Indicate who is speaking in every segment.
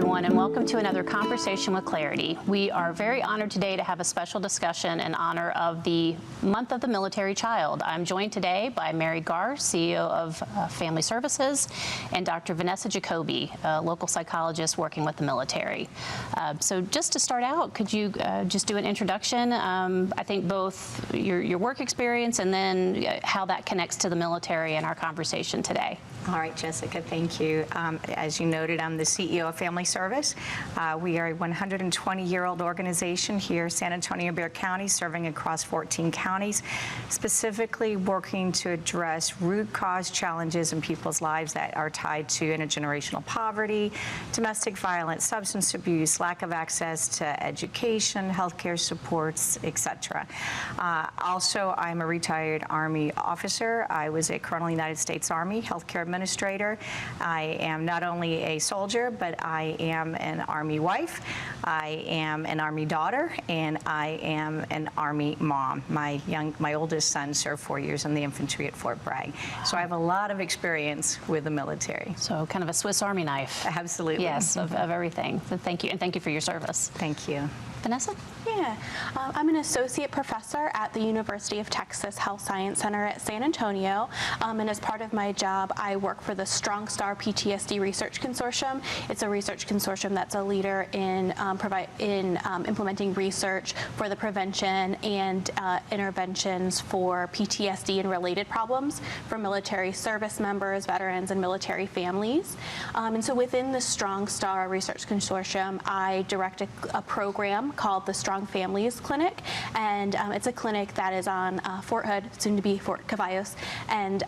Speaker 1: everyone, and welcome to another Conversation with Clarity. We are very honored today to have a special discussion in honor of the Month of the Military Child. I'm joined today by Mary Garr, CEO of Family Services, and Dr. Vanessa Jacoby, a local psychologist working with the military. So just to start out, could you just do an introduction? I think both your work experience and then how that connects to the military in our conversation today.
Speaker 2: All right, Jessica, thank you. As you noted, I'm the CEO of Family Service. We are a 120-year-old organization here in San Antonio, Bexar County, serving across 14 counties, specifically working to address root cause challenges in people's lives that are tied to intergenerational poverty, domestic violence, substance abuse, lack of access to education, healthcare supports, etc. Also, I'm a retired Army officer. I was a Colonel in the United States Army, healthcare administrator. I am not only a soldier, but I am an Army wife, I am an Army daughter, and I am an Army mom. My oldest son served 4 years in the infantry at Fort Bragg. So I have a lot of experience with the military.
Speaker 1: So kind of a Swiss Army knife.
Speaker 2: Absolutely.
Speaker 1: Yes, of everything. So thank you, and thank you for your service.
Speaker 2: Thank you.
Speaker 1: Vanessa?
Speaker 3: Yeah, I'm an associate professor at the University of Texas Health Science Center at San Antonio, and as part of my job, I work for the Strong Star PTSD Research Consortium. It's a research consortium that's a leader in implementing research for the prevention and interventions for PTSD and related problems for military service members, veterans, and military families. And so within the Strong Star Research Consortium, I direct a program called the Strong Families Clinic, and it's a clinic that is on Fort Hood, soon to be Fort Cavallos, and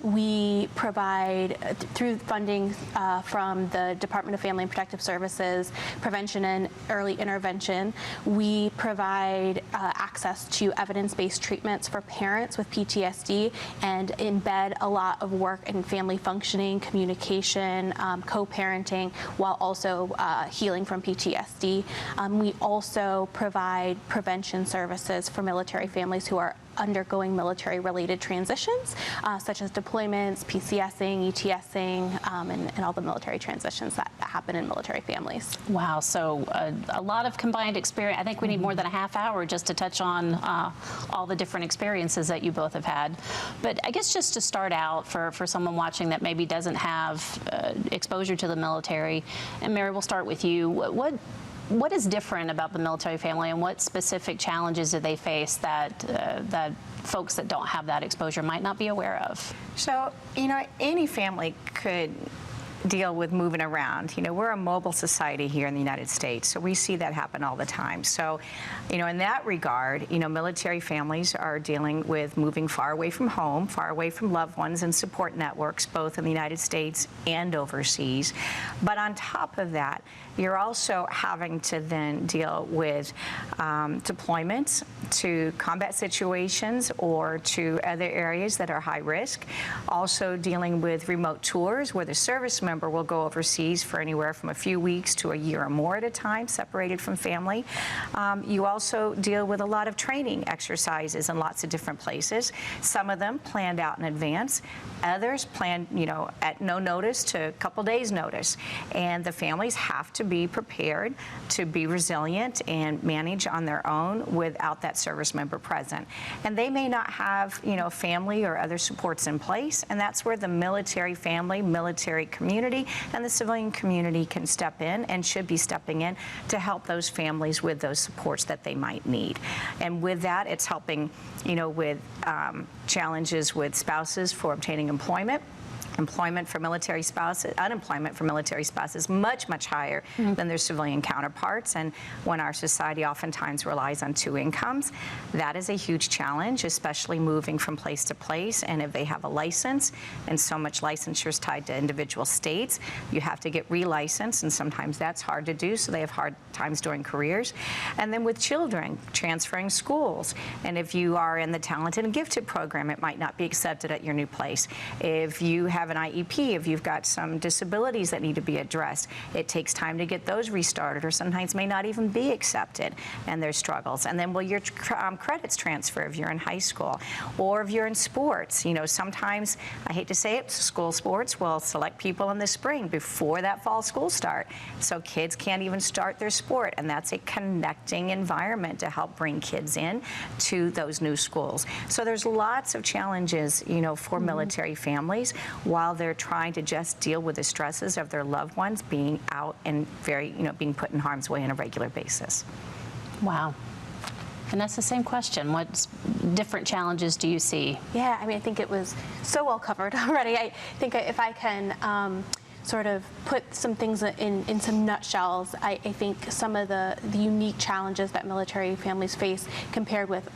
Speaker 3: we provide, through funding from the Department of Family and Protective Services, prevention and early intervention, we provide access to evidence-based treatments for parents with PTSD and embed a lot of work in family functioning, communication, co-parenting, while also healing from PTSD. We also provide prevention services for military families who are undergoing military-related transitions, such as deployments, PCSing, ETSing, and all the military transitions that happen in military families.
Speaker 1: Wow, so a lot of combined experience. I think we need more than a half hour just to touch on all the different experiences that you both have had. But I guess just to start out, for someone watching that maybe doesn't have exposure to the military, and Mary, we'll start with you. What is different about the military family, and what specific challenges do they face that folks that don't have that exposure might not be aware of?
Speaker 2: So, any family could deal with moving around. We're a mobile society here in the United States, so we see that happen all the time. So, in that regard, military families are dealing with moving far away from home, far away from loved ones and support networks, both in the United States and overseas. But on top of that, you're also having to then deal with deployments to combat situations or to other areas that are high risk. Also dealing with remote tours where the service member will go overseas for anywhere from a few weeks to a year or more at a time, separated from family. You also deal with a lot of training exercises in lots of different places. Some of them planned out in advance. Others planned, at no notice to a couple days' notice. And the families have to be prepared to be resilient and manage on their own without that service member present. And they may not have, family or other supports in place, and that's where the military family, military community, and the civilian community can step in and should be stepping in to help those families with those supports that they might need. And with that, it's helping, with challenges with spouses for obtaining employment. Employment for military spouses, unemployment for military spouses, much, much higher than their civilian counterparts. And when our society oftentimes relies on two incomes, that is a huge challenge, especially moving from place to place. And if they have a license, and so much licensure is tied to individual states, you have to get relicensed, and sometimes that's hard to do, so they have hard times during careers. And then with children, transferring schools. And if you are in the talented and gifted program, it might not be accepted at your new place. If you have have an IEP, if you've got some disabilities that need to be addressed, it takes time to get those restarted, or sometimes may not even be accepted, and there's struggles. And then will your credits transfer if you're in high school, or if you're in sports? Sometimes, I hate to say it, school sports will select people in the spring before that fall school start, so kids can't even start their sport, and that's a connecting environment to help bring kids in to those new schools. So there's lots of challenges, for military families while they're trying to just deal with the stresses of their loved ones being out and being put in harm's way on a regular basis.
Speaker 1: Wow. Vanessa, same question. What different challenges do you see?
Speaker 3: Yeah, I think it was so well covered already. I think if I can sort of put some things in some nutshells, I think some of the unique challenges that military families face compared with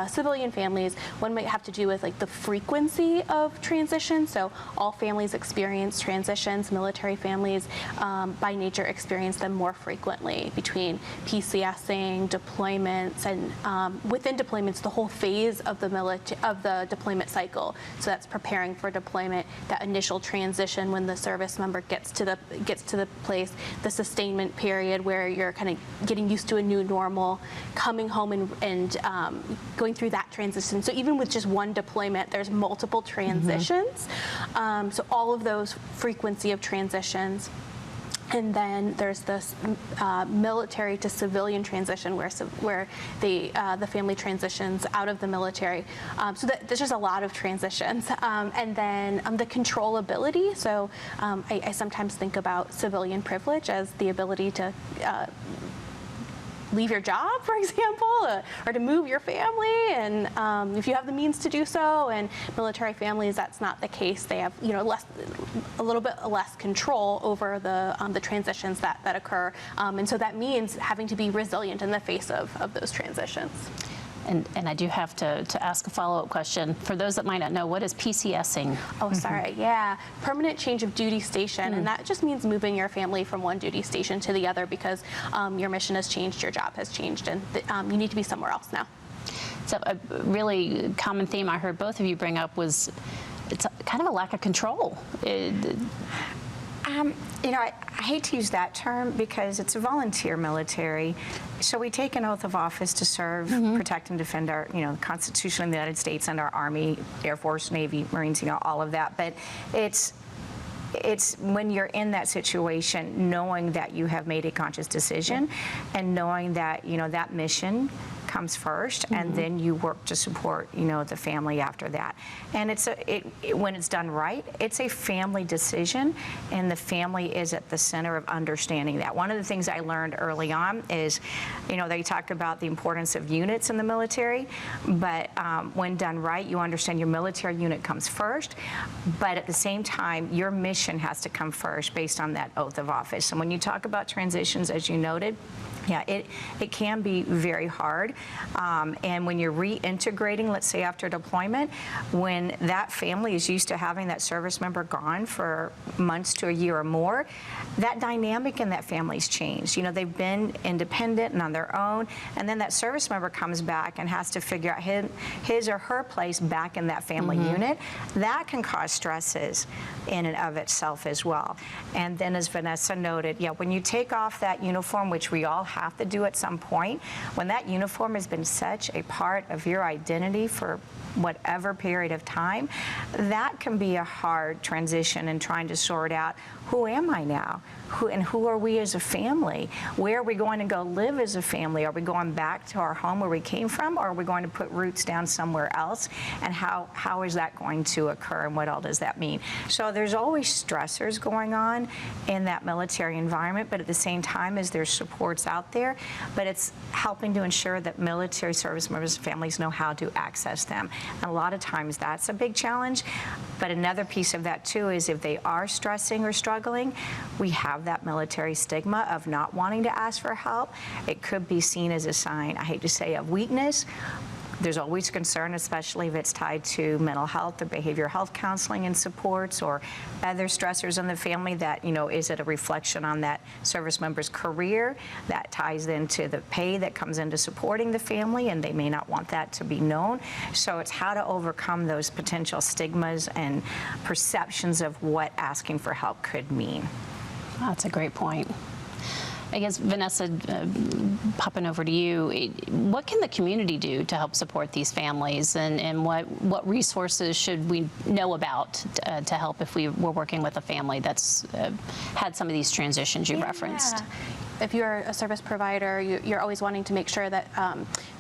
Speaker 3: civilian families, one might have to do with the frequency of transition. So all families experience transitions. Military families by nature experience them more frequently between PCSing, deployments, and within deployments, the whole phase of the deployment cycle. So that's preparing for deployment, that initial transition when the service member gets to the place, the sustainment period where you're kind of getting used to a new normal, coming home and going through that transition. So even with just one deployment, there's multiple transitions. So all of those frequency of transitions. And then there's this military to civilian transition where the family transitions out of the military. So there's just a lot of transitions. And then the controllability. So I sometimes think about civilian privilege as the ability to leave your job, for example, or to move your family, and if you have the means to do so. And military families, that's not the case. They have a little bit less control over the transitions that occur, and so that means having to be resilient in the face of those transitions.
Speaker 1: And I do have to ask a follow-up question. For those that might not know, what is PCSing?
Speaker 3: Oh, sorry. Yeah, permanent change of duty station, and that just means moving your family from one duty station to the other because your mission has changed, your job has changed, and you need to be somewhere else now.
Speaker 1: So a really common theme I heard both of you bring up was it's kind of a lack of control.
Speaker 2: I hate to use that term because it's a volunteer military. So we take an oath of office to serve, protect, and defend our, the Constitution of the United States and our Army, Air Force, Navy, Marines, all of that. But it's when you're in that situation, knowing that you have made a conscious decision and knowing that, that mission comes first, and then you work to support, the family after that. And when it's done right, it's a family decision, and the family is at the center of understanding that. One of the things I learned early on is, they talked about the importance of units in the military, but when done right, you understand your military unit comes first, but at the same time, your mission has to come first based on that oath of office. And when you talk about transitions, as you noted, yeah, it can be very hard. And when you're reintegrating, let's say after deployment, when that family is used to having that service member gone for months to a year or more, that dynamic in that family's changed. They've been independent and on their own, and then that service member comes back and has to figure out his or her place back in that family unit. That can cause stresses in and of itself as well. And then, as Vanessa noted, when you take off that uniform, which we all have to do at some point, when that uniform has been such a part of your identity for whatever period of time, that can be a hard transition in trying to sort out, who am I now? Who are we as a family? Where are we going to go live as a family? Are we going back to our home where we came from, or are we going to put roots down somewhere else? And how is that going to occur, and what all does that mean? So there's always stressors going on in that military environment, but at the same time as there's supports out there, but it's helping to ensure that military service members and families know how to access them. And a lot of times that's a big challenge, but another piece of that too is if they are stressing or struggling, we have that military stigma of not wanting to ask for help. It could be seen as a sign, I hate to say, of weakness, There's always concern, especially if it's tied to mental health or behavioral health counseling and supports or other stressors in the family that, is it a reflection on that service member's career that ties into the pay that comes into supporting the family, and they may not want that to be known. So it's how to overcome those potential stigmas and perceptions of what asking for help could mean.
Speaker 1: That's a great point. I guess, Vanessa, popping over to you, what can the community do to help support these families, and what resources should we know about to help if we were working with a family that's had some of these transitions you referenced?
Speaker 3: If you're a service provider, you're always wanting to make sure that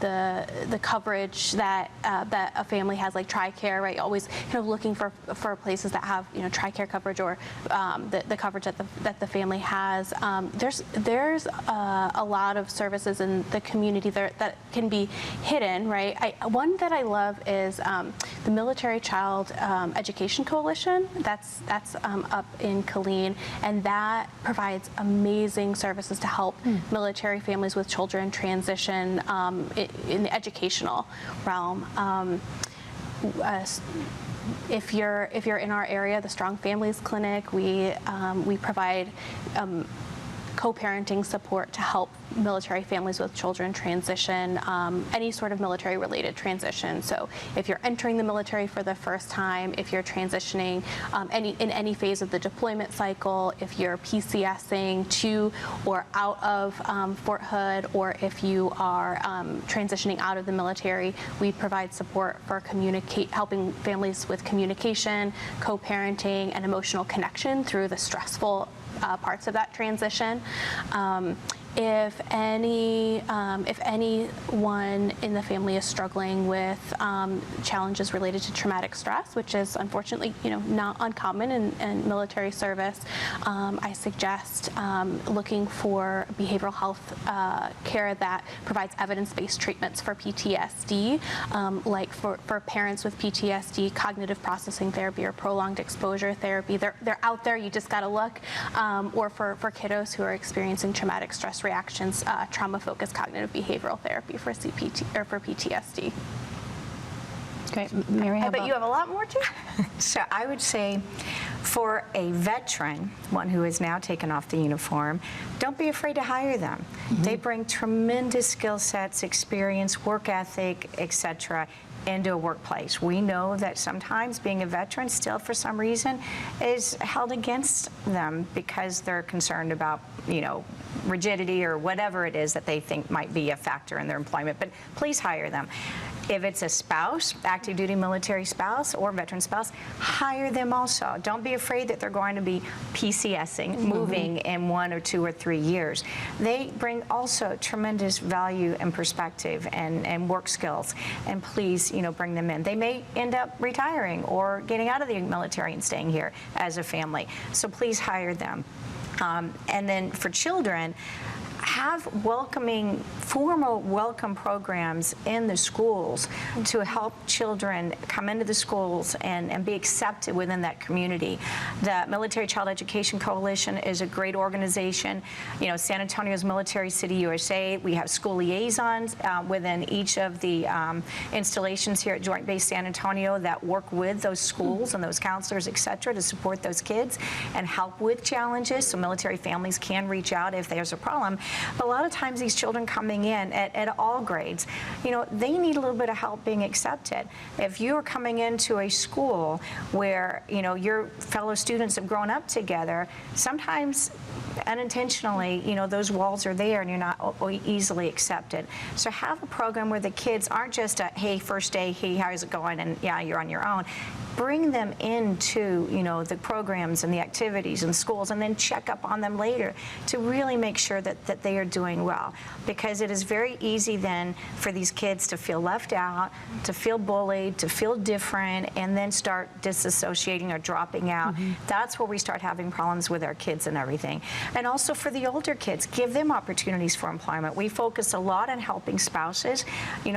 Speaker 3: the coverage that a family has, like TRICARE, right? Always looking for places that have TRICARE coverage or the coverage that the family has. There's a lot of services in the community that can be hidden, right? One that I love is the Military Child Education Coalition. That's up in Killeen, and that provides amazing services to help military families with children transition in the educational realm. If you're in our area, the Strong Families Clinic, we provide co-parenting support to help military families with children transition, any sort of military-related transition. So if you're entering the military for the first time, if you're transitioning in any phase of the deployment cycle, if you're PCSing to or out of Fort Hood, or if you are transitioning out of the military, we provide support for helping families with communication, co-parenting, and emotional connection through the stressful parts of that transition. If anyone in the family is struggling with challenges related to traumatic stress, which is unfortunately not uncommon in military service, I suggest looking for behavioral health care that provides evidence-based treatments for PTSD, like for parents with PTSD, cognitive processing therapy or prolonged exposure therapy. They're out there, you just gotta look. Or for kiddos who are experiencing traumatic stress reactions, trauma-focused cognitive behavioral therapy for CPT or for PTSD.
Speaker 1: Great. Mary, how
Speaker 2: But
Speaker 1: about
Speaker 2: you have a lot more too. So I would say for a veteran, one who has now taken off the uniform, don't be afraid to hire them. They bring tremendous skill sets, experience, work ethic, etc. into a workplace. We know that sometimes being a veteran still for some reason is held against them because they're concerned about, rigidity or whatever it is that they think might be a factor in their employment. But please hire them. If it's a spouse, active duty military spouse or veteran spouse, hire them also. Don't be afraid that they're going to be PCSing, moving in 1 or 2 or 3 years. They bring also tremendous value and perspective and work skills, and please, bring them in. They may end up retiring or getting out of the military and staying here as a family. So please hire them. And then for children, have formal welcome programs in the schools to help children come into the schools and be accepted within that community. The Military Child Education Coalition is a great organization. San Antonio's Military City USA, we have school liaisons within each of the installations here at Joint Base San Antonio that work with those schools and those counselors, et cetera, to support those kids and help with challenges so military families can reach out if there's a problem. But a lot of times these children coming in at all grades, they need a little bit of help being accepted. If you're coming into a school where, your fellow students have grown up together, sometimes unintentionally, those walls are there and you're not easily accepted. So have a program where the kids aren't just a, hey, first day, hey, how's it going? And yeah, you're on your own. Bring them into, the programs and the activities and schools, and then check up on them later to really make sure that they are doing well. Because it is very easy then for these kids to feel left out, to feel bullied, to feel different, and then start disassociating or dropping out. That's where we start having problems with our kids and everything. And also for the older kids, give them opportunities for employment. We focus a lot on helping spouses,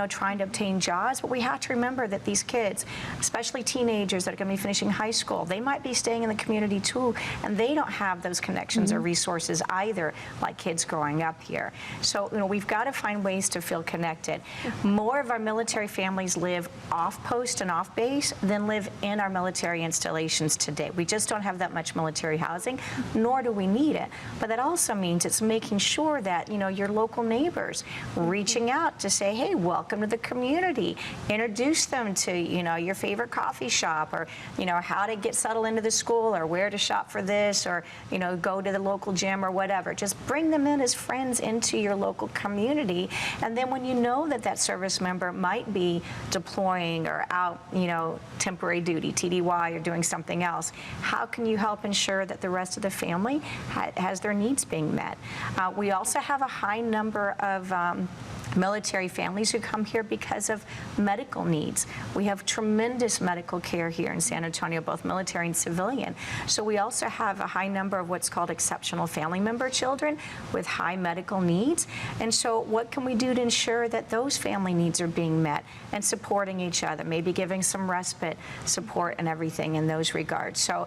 Speaker 2: trying to obtain jobs, but we have to remember that these kids, especially teenagers that are going to be finishing high school, they might be staying in the community too, and they don't have those connections or resources either, like kids growing growing up here. So, we've got to find ways to feel connected. More of our military families live off post and off base than live in our military installations today. We just don't have that much military housing, nor do we need it. But that also means it's making sure that, your local neighbors reaching out to say, hey, welcome to the community. Introduce them to, your favorite coffee shop, or, how to get settled into the school, or where to shop for this, or, go to the local gym or whatever. Just bring them in as friends into your local community. And then when you know that that service member might be deploying or out, temporary duty, TDY, or doing something else, how can you help ensure that the rest of the family has their needs being met? We also have a high number of military families who come here because of medical needs. We have tremendous medical care here in San Antonio, both military and civilian. So we also have a high number of what's called exceptional family member children with high medical needs. And so what can we do to ensure that those family needs are being met and supporting each other, maybe giving some respite support and everything in those regards. So,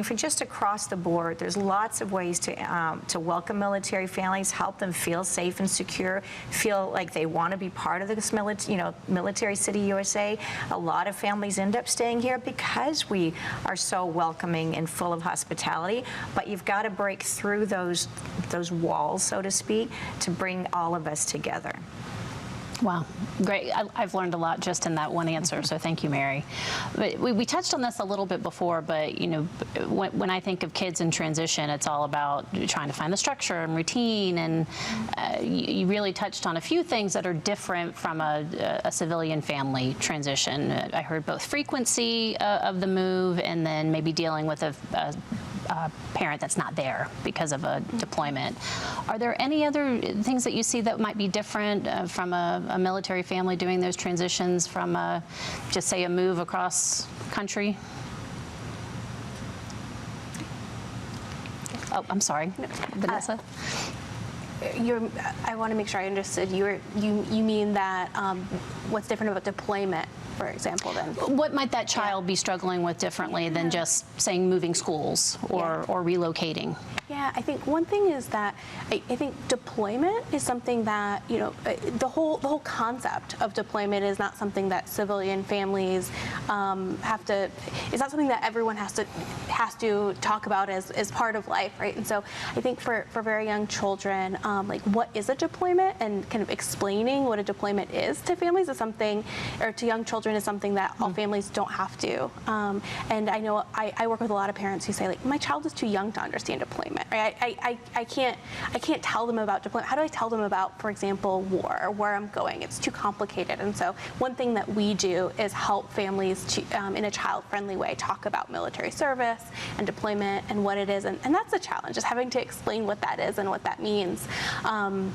Speaker 2: for just across the board, there's lots of ways to welcome military families, help them feel safe and secure, feel like they want to be part of this military city USA. A lot of families end up staying here because we are so welcoming and full of hospitality, but you've got to break through those walls, so to speak, to bring all of us together.
Speaker 1: Wow, great. I've learned a lot just in that one answer, so thank you, Mary. But we touched on this a little bit before, but when I think of kids in transition, it's all about trying to find the structure and routine, and you really touched on a few things that are different from a civilian family transition. I heard both frequency of the move and then maybe dealing with a parent that's not there because of a deployment. Are there any other things that you see that might be different from a military family doing those transitions from just say a move across country? Oh, I'm sorry, Vanessa.
Speaker 3: I want to make sure I understood. You mean that what's different about deployment, for example, then?
Speaker 1: What might that child be struggling with differently than just saying moving schools or relocating?
Speaker 3: Yeah, I think one thing is that I think deployment is something that, the whole concept of deployment is not something that civilian families have to, it's not something that everyone has to talk about as part of life, right? And so I think for very young children, like what is a deployment and kind of explaining what a deployment is to families is something, or to young children is something that all families don't have to. And I know I work with a lot of parents who say, like, my child is too young to understand deployment. Right? I can't tell them about deployment. How do I tell them about, for example, war or where I'm going? It's too complicated. And so one thing that we do is help families to, in a child-friendly way, talk about military service and deployment and what it is. And that's a challenge, just having to explain what that is and what that means, and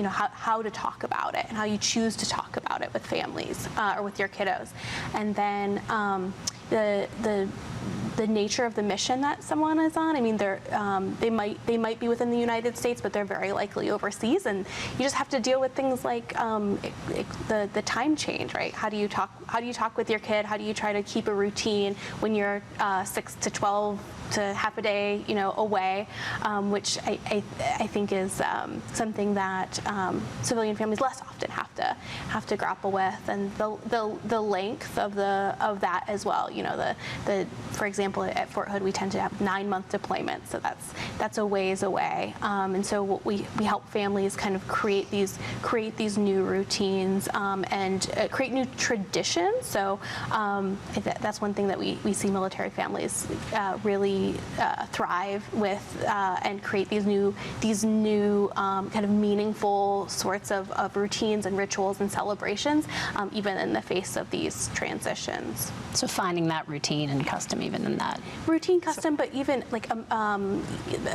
Speaker 3: how to talk about it and how you choose to talk about it with families or with your kiddos. And then the nature of the mission that someone is on. I mean, they might be within the United States, but they're very likely overseas, and you just have to deal with things like the time change, right? How do you talk with your kid? How do you try to keep a routine when you're 6 to 12 to half a day, away, which I think is something that civilian families less often have to grapple with, and the length of that as well. For example, at Fort Hood, we tend to have 9-month deployments, so that's a ways away, and so we help families kind of create these new routines and create new traditions. So that's one thing that we see military families really thrive with and create these new kind of meaningful sorts of routines and rituals and celebrations, even in the face of these transitions.
Speaker 1: So finding that routine and custom even in that.
Speaker 3: Routine, custom, but even like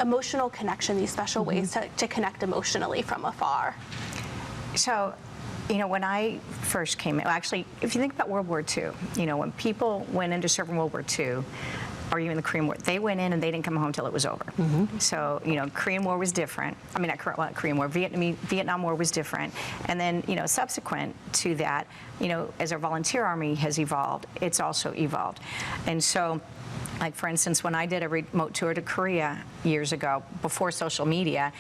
Speaker 3: emotional connection, these special ways to connect emotionally from afar.
Speaker 2: So, when I first came in, actually, if you think about World War II, when people went into serve in World War II, or even the Korean War, they went in and they didn't come home till it was over. So, Korean War was different. I mean, not Korean War, Vietnam War was different. And then, subsequent to that, as our volunteer army has evolved, it's also evolved. And so, like, for instance, when I did a remote tour to Korea years ago, before social media,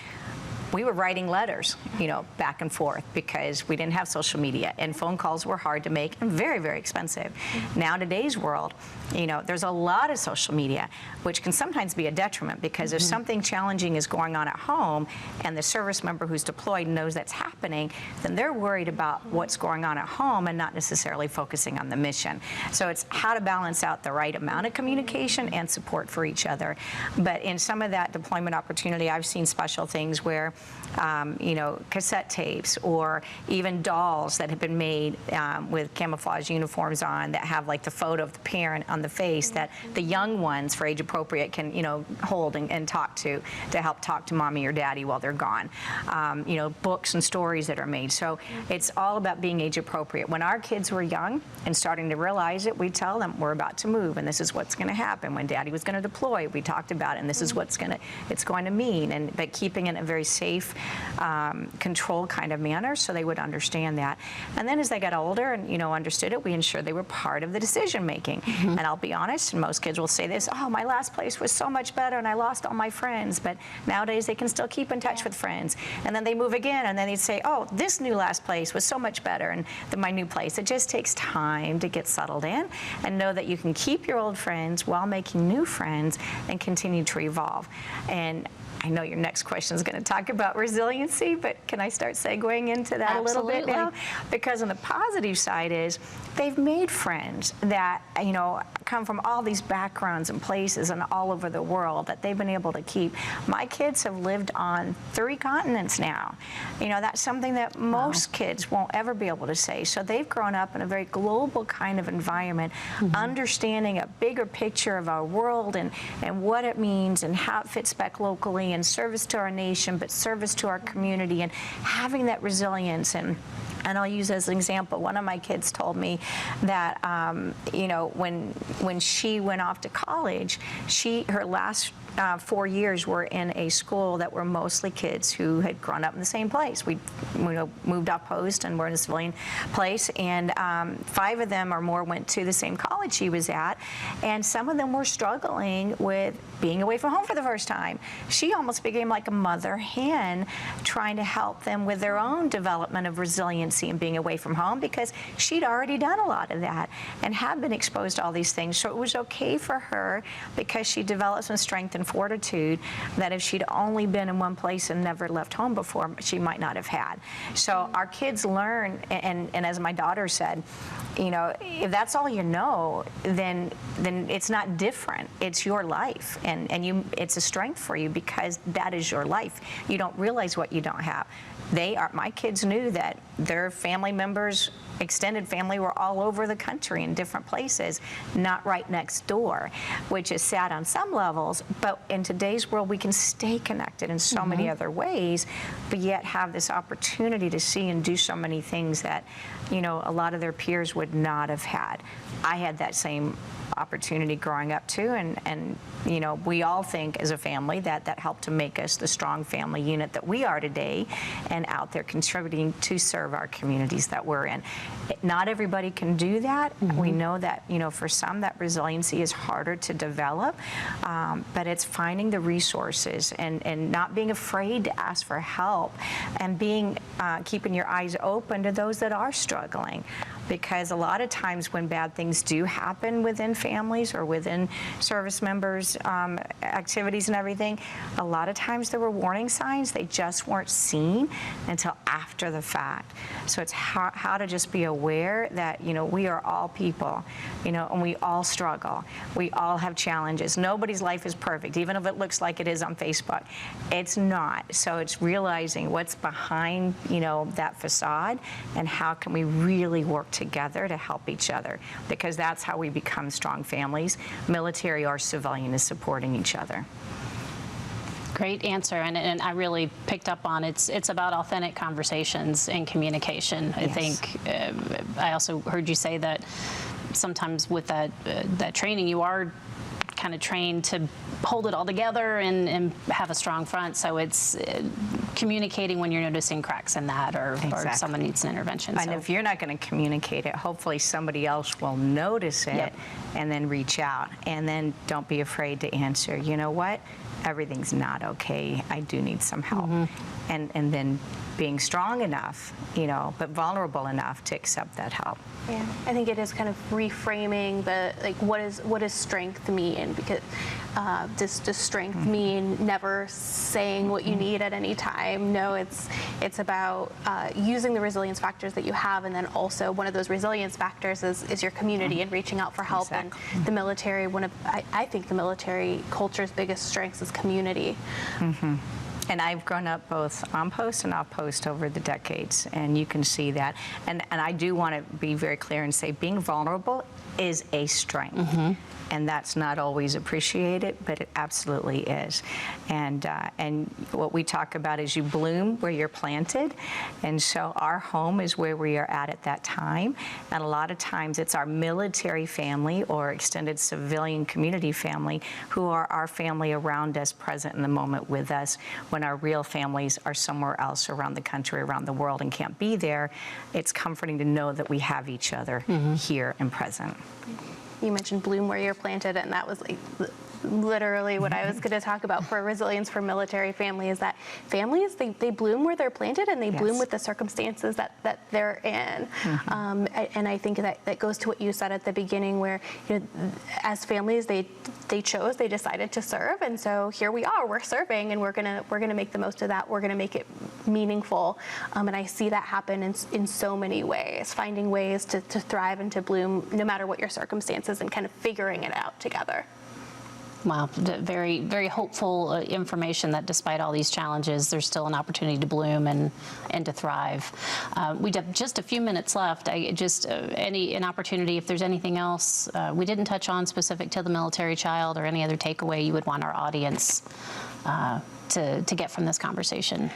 Speaker 2: we were writing letters, back and forth because we didn't have social media, and phone calls were hard to make and very, very expensive. Now, today's world, there's a lot of social media, which can sometimes be a detriment because if something challenging is going on at home and the service member who's deployed knows that's happening, then they're worried about what's going on at home and not necessarily focusing on the mission. So it's how to balance out the right amount of communication and support for each other. But in some of that deployment opportunity, I've seen special things where, cassette tapes or even dolls that have been made with camouflage uniforms on that have like the photo of the parent on the face that the young ones for age appropriate can, hold and talk to help talk to mommy or daddy while they're gone. Books and stories that are made. So it's all about being age appropriate. When our kids were young and starting to realize it, we tell them we're about to move and this is what's going to happen. When daddy was going to deploy, we talked about it and this is what's it's going to mean, but keeping it in a very safe, controlled kind of manner so they would understand that. And then as they got older and understood it, we ensured they were part of the decision making. And I'll be honest, and most kids will say this, oh, my last place was so much better and I lost all my friends, but nowadays they can still keep in touch with friends. And then they move again and then they'd say, oh, this new last place was so much better than my new place. It just takes time to get settled in and know that you can keep your old friends while making new friends and continue to evolve. And I know your next question is going to talk about resiliency, but can I start segueing into that a little bit now? Because on the positive side is they've made friends that, come from all these backgrounds and places and all over the world that they've been able to keep. My kids have lived on 3 continents now. That's something that most kids won't ever be able to say. So they've grown up in a very global kind of environment, understanding a bigger picture of our world and what it means and how it fits back locally and service to our nation, but service to our community and having that resilience. And I'll use as an example, one of my kids told me that, when she went off to college, her last 4 years were in a school that were mostly kids who had grown up in the same place. We moved off post and were in a civilian place, and 5 of them or more went to the same college she was at, and some of them were struggling with being away from home for the first time. She almost became like a mother hen trying to help them with their own development of resiliency and being away from home because she'd already done a lot of that and had been exposed to all these things. So it was okay for her because she developed some strength and fortitude that if she'd only been in one place and never left home before, she might not have had. So our kids learn, and as my daughter said, if that's all you know, then it's not different. It's your life, and it's a strength for you because that is your life. You don't realize what you don't have. My kids knew that their family members, extended family, were all over the country in different places, not right next door, which is sad on some levels, but in today's world we can stay connected in so many other ways, but yet have this opportunity to see and do so many things that, a lot of their peers would not have had. I had that same opportunity growing up too, and we all think as a family that helped to make us the strong family unit that we are today and out there contributing to serve our communities that we're in. Not everybody can do that. We know that for some that resiliency is harder to develop, but it's finding the resources and not being afraid to ask for help and keeping your eyes open to those that are struggling. Because a lot of times when bad things do happen within families or within service members' activities and everything, a lot of times there were warning signs. They just weren't seen until after the fact. So it's how to just be aware that, we are all people, and we all struggle. We all have challenges. Nobody's life is perfect, even if it looks like it is on Facebook. It's not. So it's realizing what's behind, that facade and how can we really work together to help each other, because that's how we become strong families, military or civilian, is supporting each other.
Speaker 1: Great answer, and I really picked up on it's about authentic conversations and communication. I think I also heard you say that sometimes with that training you are kind of trained to hold it all together and have a strong front. So it's communicating when you're noticing cracks in that or someone needs an intervention.
Speaker 2: And if you're not going to communicate it, hopefully somebody else will notice it and then reach out. And then don't be afraid to answer, you know what? Everything's not okay. I do need some help. and then being strong enough, but vulnerable enough to accept that help.
Speaker 3: Yeah, I think it is kind of reframing the what does strength mean? Because does strength mean never saying what you need at any time? No, it's about using the resilience factors that you have, and then also one of those resilience factors is your community and reaching out for help.
Speaker 2: Exactly.
Speaker 3: And the military, I think the military culture's biggest strengths is community.
Speaker 2: And I've grown up both on post and off post over the decades, and you can see that. And I do want to be very clear and say being vulnerable is a strength. And that's not always appreciated, but it absolutely is. And what we talk about is you bloom where you're planted. And so our home is where we are at that time. And a lot of times it's our military family or extended civilian community family who are our family around us, present in the moment with us, when our real families are somewhere else around the country, around the world, and can't be there. It's comforting to know that we have each other here and present.
Speaker 3: You mentioned bloom where you're planted, and that was literally what I was going to talk about for resilience for military families, that families, they bloom where they're planted, and they bloom with the circumstances that they're in. And I think that goes to what you said at the beginning, where as families, they decided to serve, and so here we are, we're serving, and we're gonna make the most of that. We're gonna make it meaningful, and I see that happen in so many ways, finding ways to thrive and to bloom no matter what your circumstances, and kind of figuring it out together.
Speaker 1: Wow, very, very hopeful information that despite all these challenges, there's still an opportunity to bloom and to thrive. We have just a few minutes left. An opportunity, if there's anything else we didn't touch on specific to the military child, or any other takeaway you would want our audience to get from this conversation.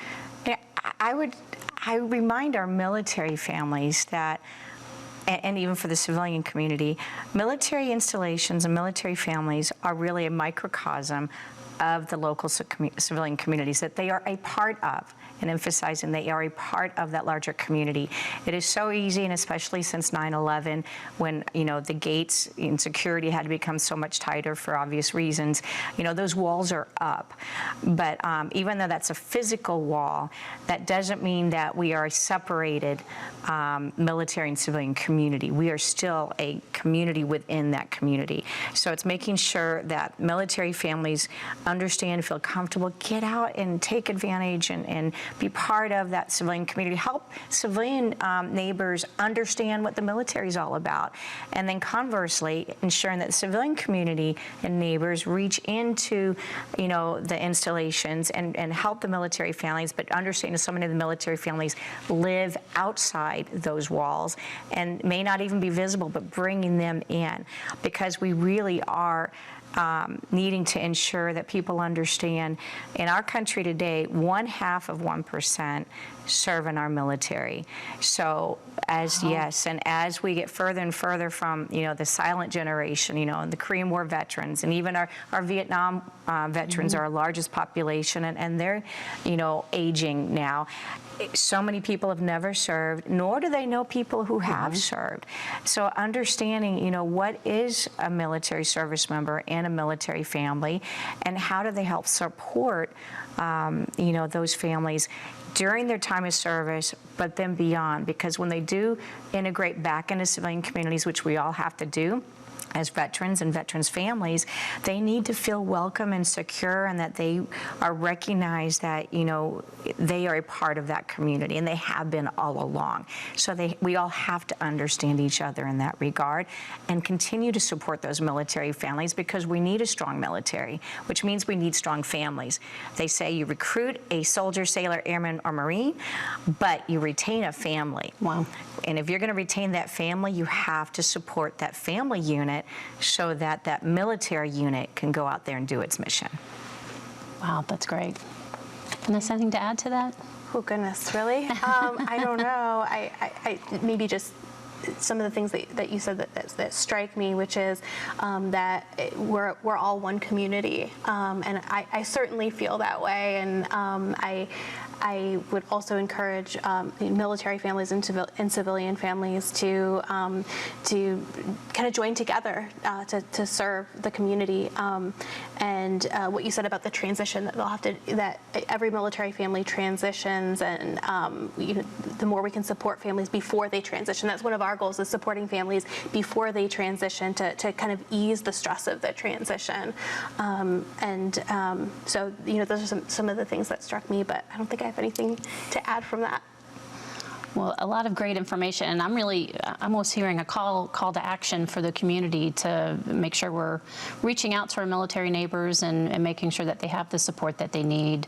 Speaker 2: Yeah, I remind our military families that, and even for the civilian community, military installations and military families are really a microcosm of the local civilian communities that they are a part of, and emphasizing they are a part of that larger community. It is so easy, and especially since 9/11, when the gates in security had to become so much tighter for obvious reasons, those walls are up. But even though that's a physical wall, that doesn't mean that we are a separated military and civilian community. We are still a community within that community. So it's making sure that military families understand, feel comfortable, get out and take advantage and be part of that civilian community. Help civilian neighbors understand what the military is all about. And then conversely, ensuring that the civilian community and neighbors reach into, the installations and help the military families, but understand that so many of the military families live outside those walls and may not even be visible, but bringing them in, because we really are needing to ensure that people understand in our country today, 1/2% serve in our military. So and as we get further and further from, the silent generation, and the Korean War veterans, and even our Vietnam veterans are our largest population, and they're, aging now. So many people have never served, nor do they know people who have served. So understanding, what is a military service member and a military family, and how do they help support, those families during their time of service, but then beyond. Because when they do integrate back into civilian communities, which we all have to do as veterans and veterans' families, they need to feel welcome and secure, and that they are recognized that, they are a part of that community, and they have been all along. So we all have to understand each other in that regard, and continue to support those military families, because we need a strong military, which means we need strong families. They say you recruit a soldier, sailor, airman, or Marine, but you retain a family.
Speaker 1: Wow.
Speaker 2: And if you're going to retain that family, you have to support that family unit so that that military unit can go out there and do its mission.
Speaker 1: Wow, that's great. Vanessa, anything to add to that?
Speaker 3: Oh goodness, really? I don't know. I maybe just some of the things that you said that strike me, which is that we're all one community, and I certainly feel that way, and I would also encourage military families and civilian families to kind of join together to serve the community. And what you said about the transition, that they'll have to, that every military family transitions, and the more we can support families before they transition. That's one of our goals, is supporting families before they transition to kind of ease the stress of the transition. So those are some of the things that struck me, but I don't think I have anything to add from that.
Speaker 1: Well, a lot of great information, and I'm almost hearing a call to action for the community to make sure we're reaching out to our military neighbors and making sure that they have the support that they need,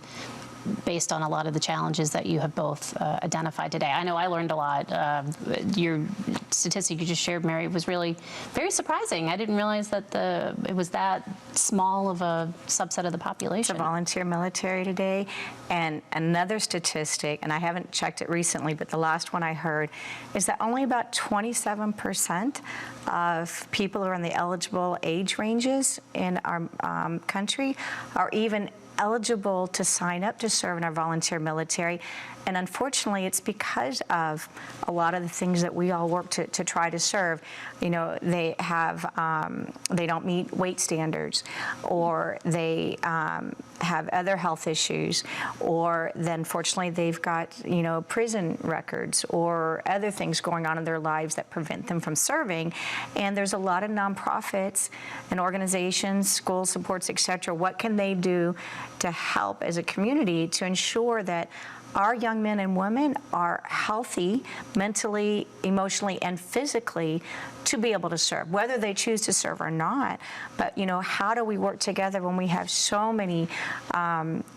Speaker 1: based on a lot of the challenges that you have both identified today. I know I learned a lot. Your statistic you just shared, Mary, was really very surprising. I didn't realize that it was that small of a subset of the population.
Speaker 2: It's a volunteer military today. And another statistic, and I haven't checked it recently, but the last one I heard, is that only about 27% of people who are in the eligible age ranges in our country are even eligible to sign up to serve in our volunteer military. And unfortunately, it's because of a lot of the things that we all work to try to serve. They don't meet weight standards, or they have other health issues, or then fortunately they've got, prison records or other things going on in their lives that prevent them from serving. And there's a lot of nonprofits and organizations, school supports, et cetera. What can they do to help as a community to ensure that our young men and women are healthy mentally, emotionally, and physically to be able to serve, whether they choose to serve or not? But how do we work together when we have so many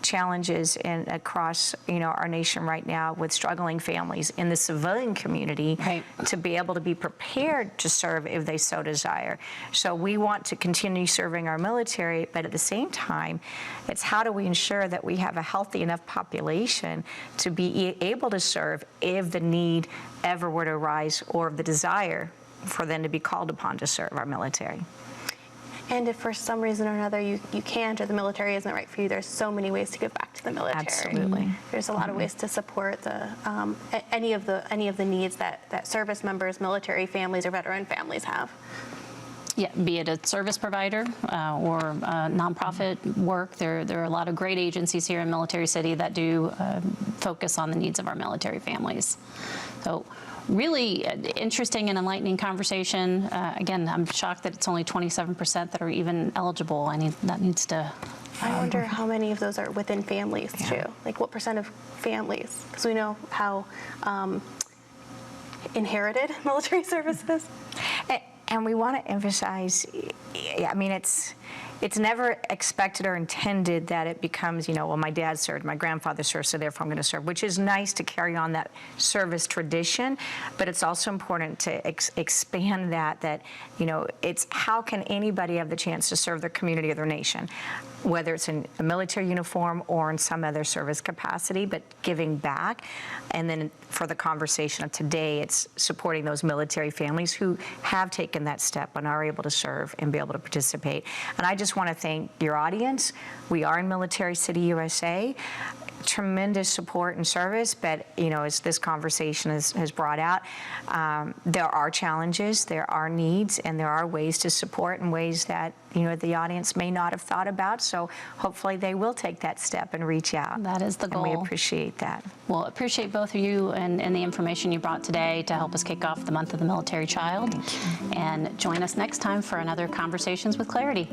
Speaker 2: challenges across our nation right now with struggling families in the civilian community,
Speaker 1: right,
Speaker 2: to be able to be prepared to serve if they so desire? So we want to continue serving our military, but at the same time, it's how do we ensure that we have a healthy enough population to be able to serve if the need ever were to arise, or the desire for them to be called upon to serve our military.
Speaker 3: And if for some reason or another you can't, or the military isn't right for you, there's so many ways to give back to the military.
Speaker 2: Absolutely.
Speaker 3: There's a lot of ways to support any of the needs that service members, military families, or veteran families have.
Speaker 1: Yeah, be it a service provider or nonprofit work. There are a lot of great agencies here in Military City that do focus on the needs of our military families. So really interesting and enlightening conversation. Again, I'm shocked that it's only 27% that are even eligible. That needs to...
Speaker 3: I wonder how many of those are within families, too. Like, what percent of families? Because we know how inherited military service is.
Speaker 2: And we want to emphasize, it's never expected or intended that it becomes, well, my dad served, my grandfather served, so therefore I'm going to serve, which is nice to carry on that service tradition. But it's also important to expand that, it's how can anybody have the chance to serve their community or their nation, whether it's in a military uniform or in some other service capacity, but giving back. And then for the conversation of today, it's supporting those military families who have taken that step and are able to serve and be able to participate. And I just want to thank your audience. We are in Military City, USA. Tremendous support and service, but as this conversation has brought out, there are challenges, there are needs, and there are ways to support in ways that the audience may not have thought about. So hopefully they will take that step and reach out.
Speaker 1: That is the goal.
Speaker 2: And we appreciate that.
Speaker 1: Well, appreciate both of you and the information you brought today to help us kick off the month of the military child. And join us next time for another Conversations with Clarity.